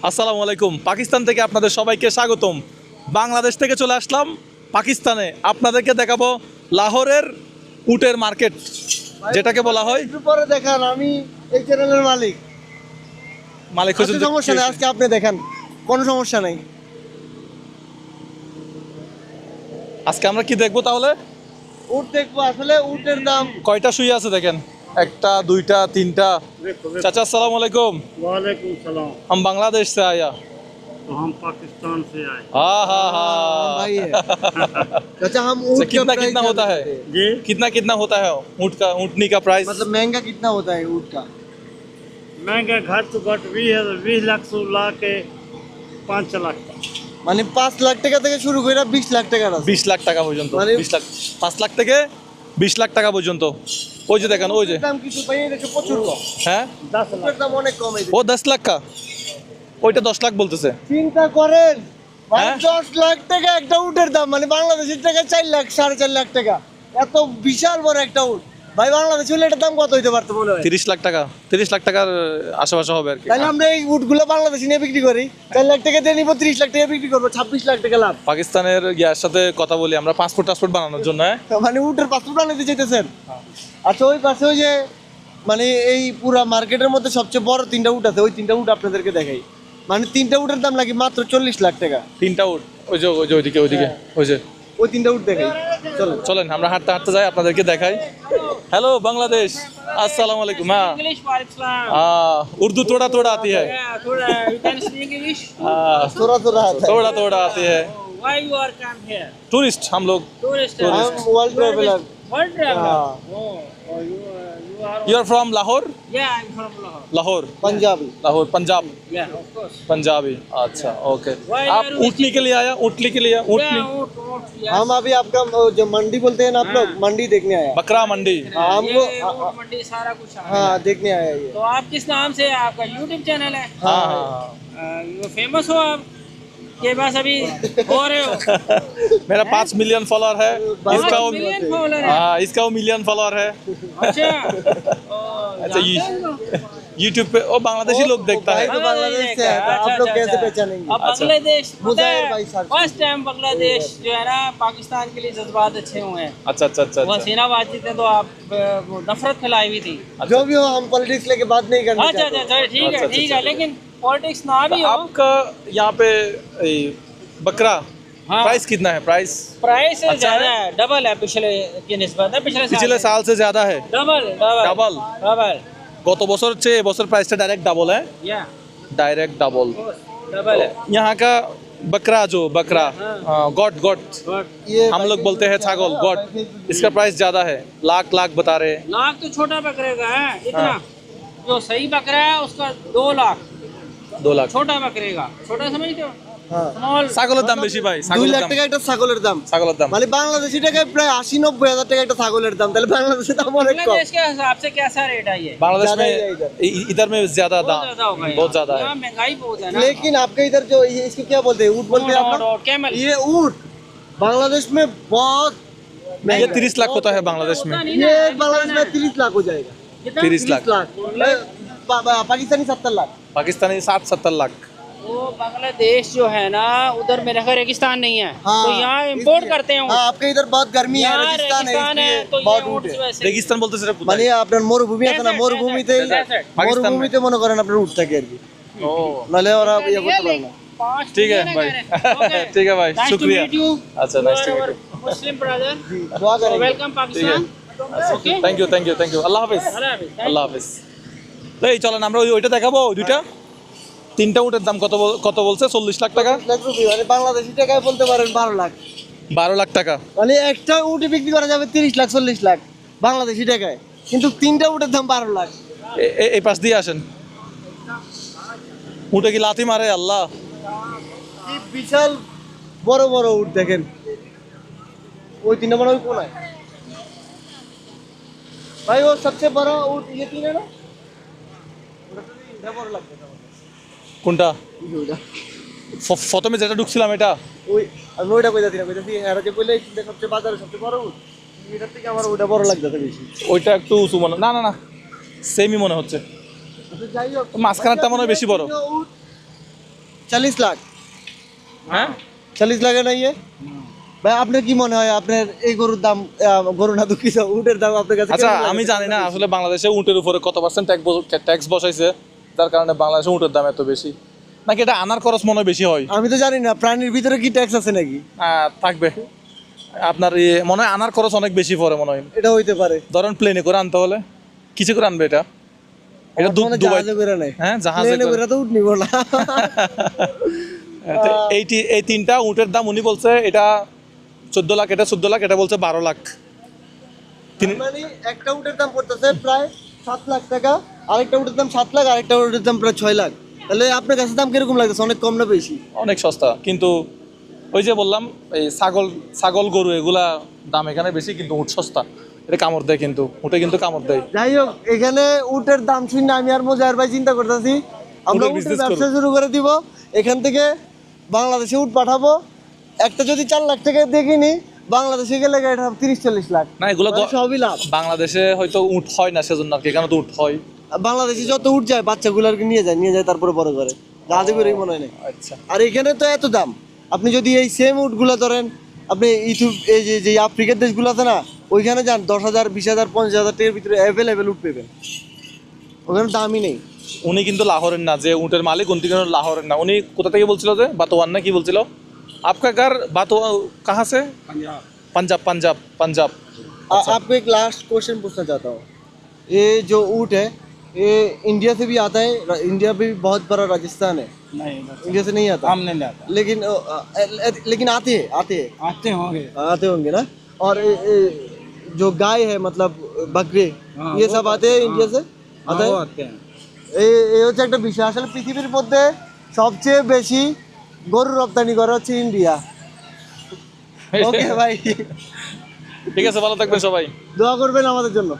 আসসালামু আলাইকুম। পাকিস্তান থেকে আপনাদের সবাইকে স্বাগতম। বাংলাদেশ থেকে চলে আসলাম পাকিস্তানে, আপনাদেরকে দেখাবো লাহোরের উটের মার্কেট, যেটাকে বলা হয়। একটু পরে দেখান, আমি এই চ্যানেলের মালিক। মালিক আচ্ছা, সমস্যা নেই, আজকে আপনি দেখান, কোনো সমস্যা নেই। আজকে আমরা কি দেখবো তাহলে? উট দেখবো। আসলে উটের দাম কয়টা শুয়ে আছে দেখেন, একটা দুইটা তিনটা। चाचा अस्सलाम वालेकुम। वालेकुम सलाम। हम बांग्लादेश से आया। तो हम पाकिस्तान से आए। हाँ हाँ भाई हाँ। है। अच्छा, हम अच्छा, ऊँट का कितना प्राइस कितना होता है? जानते हैं। जी कितना कितना होता है ऊँट का, ऊँटनी का प्राइस? मतलब महंगा कितना होता है ऊँट का? महंगा घट तो घट 20 लाख से ला के 5 लाख तक। মানে 5 লাখ টাকা থেকে শুরু করে 20 লাখ টাকার আছে। 20 লাখ টাকা পর্যন্ত, মানে- 20 লাখ, 5 লাখ থেকে 20 লাখ টাকা পর্যন্ত। ওই যে দেখেন, ওই যে, উটের দাম কিছু ভাই এটা প্রচুর কম। হ্যাঁ 10 लाख। উটের দাম অনেক কম এই যে। ও 10 লাখ কা, ওইটা 10 লাখ বলতেছে। চিন্তা করেন ভাই, হ্যাঁ? 10 লাখ টাকা একটা উটের দাম, মানে বাংলাদেশের টাকায় 4 লাখ 4.5 লাখ টাকা। এত বিশাল বড় একটা উট ভাই, বাংলাদেশে হলে এটার দাম কত হইতে পারতো মনে হয়? 30 লাখ টাকা, 30 লাখ টাকার আশেপাশে হবে আর কি। তাহলে আমরা এই উটগুলো বাংলাদেশে নিয়ে বিক্রি করি, 4 লাখ টাকা দিয়ে নিবো, 30 লাখ টাকা বিক্রি করবো, 26 লাখ টাকা লাভ। পাকিস্তানের ইয়ার সাথে কথা বলি আমরা পাসপোর্ট টাসপোর্ট বানানোর জন্য, হ্যাঁ? মানে উটের পাসপোর্ট বানাতে চাইতেছেন? আচ্ছা, ওই পাশে ওই যে মানে এই পুরা মার্কেটের মধ্যে সবচেয়ে বড় 3টা উট আছে, ওই 3টা উট আপনাদেরকে দেখাই। মানে 3টা উটের দাম লাগে মাত্র 40 লাখ টাকা। 3টা উট, ওই যে ওইদিকে ওইদিকে, ওই যে। ওই 3টা উট দেখাই, চলো। চলেন আমরা হাঁটতে হাঁটতে যাই, আপনাদেরকে দেখাই। हेलो बांग्लादेश, अस्सलाम वालेकुम। हाँ English, Pakistan. उर्दू थोड़ा थोड़ा आती है। Yeah, थोड़ा you can speak English. थोड़ा थोड़ा आता है। थोड़ा थोड़ा आती है। Oh, why you are come here? Tourist हम लोग। Tourist. हम वर्ल्ड ट्रैवलर। World traveler. हाँ। Oh, you are. You are from Lahore? Yeah, I'm from Lahore. Lahore, Punjabi. Lahore Punjab. Yeah, of course. Punjabi, अच्छा ओके। Why आप are you ऊँटनी के लिए आया? ऊँटनी के लिए, ऊँटनी, Yeah, oat, yes. हम अभी आपका वो जो मंडी बोलते हैं ना आप लोग, मंडी देखने आया। बकरा मंडी। हाँ, हमको ये oat मंडी सारा कुछ है। हाँ देखने आया ये। तो आप किस नाम से, आपका YouTube चैनल है? हाँ हाँ You फेमस हो आप के पास अभी हो रहे हो? मेरा 5 मिलियन फॉलोअर है। इसका 5 मिलियन फॉलोअर है। हाँ, इसका वो मिलियन फॉलोअर है। अच्छा। अच्छा, ये जानते हो? यूट्यूब पे वो बांग्लादेशी लोग देखता भाई है। तो बांग्लादेश से है, तो आप लोग कैसे पहचानेंगे? अब बांग्लादेश मुजाहिर भाई साहब। फर्स्ट टाइम बांग्लादेश जो है ना, पाकिस्तान के लिए जज्बात अच्छे हुए हैं। अच्छा अच्छा अच्छा वो अच्छा। हसीना बातचीत है तो आप वो नफरत फैलाई हुई थी। जो भी हो, हम पॉलिटिक्स लेके बात नहीं करना अच्छा अच्छा चाहते। अच्छा, ठीक अच्छा, है ठीक है, लेकिन पॉलिटिक्स ना भी तो हो। आपका यहाँ पे ए, बकरा हाँ। प्राइस कितना है? प्राइस प्राइस अच्छा ज्यादा है, डबल है पिछले की निस्बत है, पिछले साल से ज्यादा है। Double double Double? डबल গত বছর চেয়ে এবছর প্রাইসটা ডাইরেক্ট ডাবল है। या डायरेक्ट डबल। डबल है। यहाँ का बकरा जो बकरा गोट गोट ये हम लोग बोलते हैं छागल गोट, इसका प्राइस ज्यादा है, लाख लाख बता रहे हैं। लाख तो छोटा बकरे का है इतना। हाँ। जो सही बकरा है उसका 2 लाख, 2 लाख। छोटा बकरे का। छोटा समझते हो? हाँ। स्मॉल। ছাগলের দাম বেশি ভাই, 2 ছাগলের লাখ দাম, টাকা একটা ছাগলের দাম, ছাগলের দাম। মানে বাংলাদেশি টাকায় প্রায় 80-90 হাজার টাকা একটা ছাগলের দাম, তাহলে বাংলাদেশের দাম অনেক কম। बांग्लादेश के हिसाब से कैसा रेट है ये? बांग्लादेश ज्यादा में ही है इधर। इधर में ज्यादा बहुत दाम, ज्यादा होगा यहाँ। बहुत ज्यादा है। यहाँ महंगाई बहुत है ना। लेकिन आपके इधर जो ये इसको क्या बोलते हैं, ऊँट बोलते हैं आप लोग? कैमल। ये ऊँट बांग्लादेश में बहुत ये महंगा 30 लाख होता है बांग्लादेश में। ये बांग्लादेश में 30 लाख हो जाएगा। 30 लाख। 30 लाख पाकिस्तानी 70 लाख। पाकिस्तानी 60-70 लाख। वो बांग्लादेश जो है ना, उधर मेरा घर रेगिस्तान नहीं है, हाँ, तो यहाँ इम्पोर्ट इसलिए। करते हैं ऊँट। हाँ, आपके इधर बहुत गर्मी है, यहाँ रेगिस्तान है, रेगिस्तान है इसलिए तो ये बहुत ऊँट ऊँट है। वैसे। रेगिस्तान বলতে সেটা কোথায়? মানে আপনার মরুভূমি আছে না, Desert, মরুভূমিতে desert, desert। মরুভূমিতে মনে করেন আপনার উঠ থাকে আর কি, ও নাহলে ওরা ইয়ে করতে পারে না। 5 ठीक है मिलियन भाई। कह रहे हैं। Okay। ठीक है भाई, Nice to शुक्रिया। meet you. अच्छा, You nice to are meet our you। Muslim brother. দোয়া So করেंगे। welcome Pakistan. Okay. Thank you thank you thank you. আল্লাহ হাফেজ। আল্লাহ হাফেজ। Thank আল্লাহ হাফেজ। তো এই চলেন আমরা ওইটা দেখাবো, ওই দুইটা 3টা উটের দাম কত বলছে? 40 লাখ টাকা, 40 লাখ রুপি, মানে বাংলাদেশি টাকায় বলতে পারেন 12 লাখ। 12 লাখ টাকা। মানে একটা উটে বিক্রি করা যাবে 30 লাখ 40 লাখ বাংলাদেশি টাকায়, কিন্তু 3টা উটের দাম 12 লাখ। এই পাশ দিয়ে আসেন। উটে কি লাথি মারে? আল্লাহ, কি বিশাল বড় বড় উট দেখেন, ওই 3টা বড় ওই কোনায় ভাই, ও সবচেয়ে বড় উট ये 3 है ना, এটা বড় লাগবে আমার। কোনটা? এই যে ওইটা, প্রথমে যেটা ঢুকছিলাম এটা? ওই আমি ওইটা কইতাছি না, কইতাছি এরা যে কইলে এটা সবচেয়ে বাজারে সবচেয়ে বড় উট, এটার থেকে আমার ওইটা বড় লাগতেছে বেশি। ওইটা একটু উঁচু মনে, না না না সেমই মনে হচ্ছে। আচ্ছা যাই হোক, মাঝখানেরটা মনে হয় বেশি বড়। উট 40 लाख হ্যাঁ 40 लाख है ना ये ভাই আপনার কি মনে হয় আপনার এই গরুর দাম গরু না দুঃখিত উটের দাম আপনার কাছে আচ্ছা কেমন লাগে? আমি জানি না আসলে বাংলাদেশে উটের উপরে কত পার্সেন্ট ট্যাক্স বসাইছে যার কারণে বাংলাদেশে উটের দাম এত বেশি, নাকি এটা আনার খরচ মনে হয় বেশি হয়? আমি তো জানি না প্রাণীর ভিতরে কি ট্যাক্স আছে নাকি, থাকবে আপনার মনে হয় আনার খরচ অনেক বেশি পড়ে মনে হয়। এটা হইতে পারে। ধরেন প্লেনে করে আনতে হলে কিছু করে আনবে এটা, এটা আমার মনে হয় দুবাই জাহাজে করে নেয়। হ্যাঁ জাহাজে প্লেনে করে। করে তো উঠ নিব না। তো এই তিনটা উটের দাম উনি বলছে এটা 14 লাখ, এটা 14 লাখ, এটা বলছে 12 লাখ। মানে একটা উটের দাম পড়তেছে প্রায় 7 লাখ টাকা, আরেকটা উটের দাম 7 লাখ, আরেকটা উটের দাম প্রায় 6 লাখ। তাহলে আপনার কাছে দাম কিরকম লাগতেছে, অনেক কম না বেশি? অনেক সস্তা, কিন্তু ওই যে বললাম এই ছাগল গরু এগুলা দাম এখানে বেশি, কিন্তু উট সস্তা। এটা কামড় দেয়, কিন্তু উটে কিন্তু কামড় দেয়। যাই হোক, এখানে উটের দাম শুনে আমি আর মোজাহের ভাই চিন্তা করতেছি আমরা উটের উটের business ব্যবসা শুরু করে দিব। এখান থেকে বাংলাদেশে উট পাঠাবো, একটা যদি 4 লাখ টাকা দিয়ে কিনি, বাংলাদেশে গেলে এটা 30-40 লাখ। না এগুলো মানে সবই লাভ। বাংলাদেশে হয়তো উট হয় না সেজন্য আর কি, এখানে তো উট হয়। বাংলাদেশে যত উট যায় বাচ্চাগুলো আর কি নিয়ে যায় তারপরে বড় করে, জাহাজে করে মনে হয় না। আচ্ছা আর এখানে তো এত দাম, আপনি যদি এই সেম উটগুলো ধরেন আপনি এই যে আফ্রিকার দেশগুলো আছে না, ওইখানে যান 10,000, 20,000, 50,000 টাকার ভিতরে অ্যাভেলেবেল উট পেবেন, ওখানে দামই নেই। উনি কিন্তু লাহোরের না, যে উটের মালিক উনি কিন্তু লাহোরের না। উনি কোথা থেকে বলছিল যে বাতোয়ান না কি বলছিল? आपका घर बातोआ कहाँ से? पंजाब पंजाब पंजाब। आपको एक लास्ट क्वेश्चन पूछना चाहता हूँ, ये जो ऊँट है ये इंडिया से भी आता है? इंडिया भी बहुत बड़ा राजस्थान है, नहीं इंडिया से नहीं आता, हम नहीं जाता, लेकिन आते हैं आते होंगे। आते होंगे ना। और जो गाय है मतलब बकरे, हाँ, ये वो सब आते हैं इंडिया से? आता है? आते हैं। এই হচ্ছে একটা বিষয়। আসলে পৃথিবীর মধ্যে সবচেয়ে বেশি গরু রপ্তানি করা হচ্ছে ইন্ডিয়া। ওকে ভাই, ঠিক আছে, ভালো থাকবেন সবাই। দোয়া করবেন আমাদের জন্য।